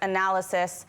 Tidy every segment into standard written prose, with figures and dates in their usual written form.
Analysis.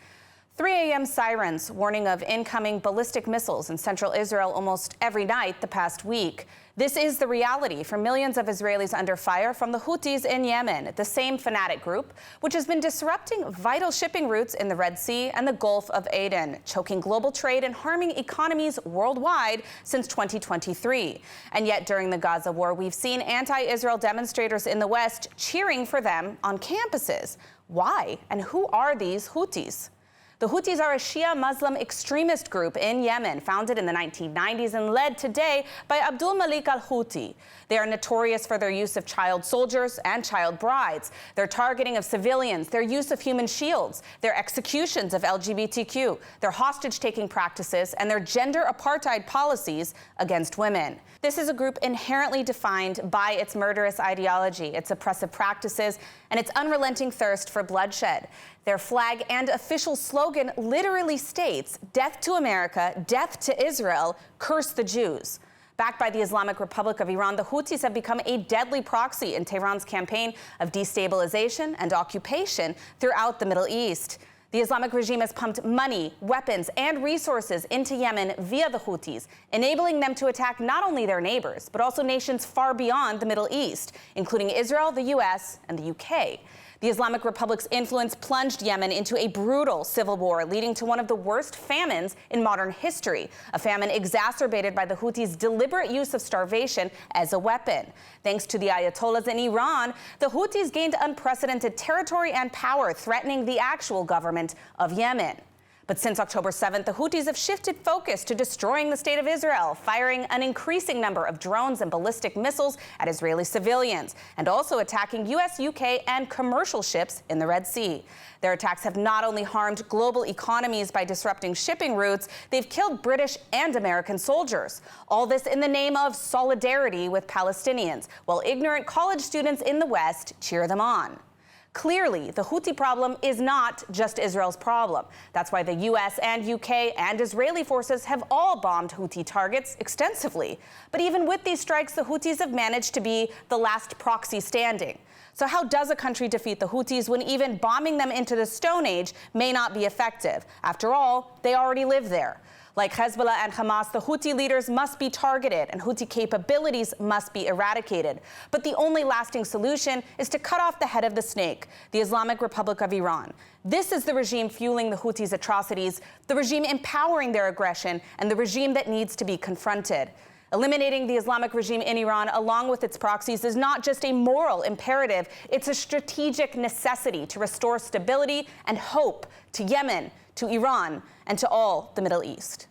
3 a.m. sirens warning of incoming ballistic missiles in central Israel almost every night the past week. This is the reality for millions of Israelis under fire from the Houthis in Yemen, the same fanatic group which has been disrupting vital shipping routes in the Red Sea and the Gulf of Aden, choking global trade and harming economies worldwide since 2023. And yet during the Gaza war, we've seen anti-Israel demonstrators in the West cheering for them on campuses. Why? And who are these Houthis? The Houthis are a Shia Muslim extremist group in Yemen, founded in the 1990s and led today by Abdul Malik al-Houthi. They are notorious for their use of child soldiers and child brides, their targeting of civilians, their use of human shields, their executions of LGBTQ, their hostage-taking practices, and their gender apartheid policies against women. This is a group inherently defined by its murderous ideology, its oppressive practices, and its unrelenting thirst for bloodshed. Their flag and official slogan literally states, "Death to America, death to Israel, curse the Jews." Backed by the Islamic Republic of Iran, the Houthis have become a deadly proxy in Tehran's campaign of destabilization and occupation throughout the Middle East. The Islamic regime has pumped money, weapons, and resources into Yemen via the Houthis, enabling them to attack not only their neighbors, but also nations far beyond the Middle East, including Israel, the US, and the UK. The Islamic Republic's influence plunged Yemen into a brutal civil war, leading to one of the worst famines in modern history, a famine exacerbated by the Houthis' deliberate use of starvation as a weapon. Thanks to the Ayatollahs in Iran, the Houthis gained unprecedented territory and power, threatening the actual government of Yemen. But since October 7th, the Houthis have shifted focus to destroying the state of Israel, firing an increasing number of drones and ballistic missiles at Israeli civilians, and also attacking US, UK, and commercial ships in the Red Sea. Their attacks have not only harmed global economies by disrupting shipping routes, they've killed British and American soldiers. All this in the name of solidarity with Palestinians, while ignorant college students in the West cheer them on. Clearly, the Houthi problem is not just Israel's problem. That's why the US and UK and Israeli forces have all bombed Houthi targets extensively. But even with these strikes, the Houthis have managed to be the last proxy standing. So how does a country defeat the Houthis when even bombing them into the Stone Age may not be effective? After all, they already live there. Like Hezbollah and Hamas, the Houthi leaders must be targeted and Houthi capabilities must be eradicated. But the only lasting solution is to cut off the head of the snake, the Islamic Republic of Iran. This is the regime fueling the Houthis' atrocities, the regime empowering their aggression, and the regime that needs to be confronted. Eliminating the Islamic regime in Iran, along with its proxies, is not just a moral imperative, it's a strategic necessity to restore stability and hope to Yemen, to Iran, and to all the Middle East.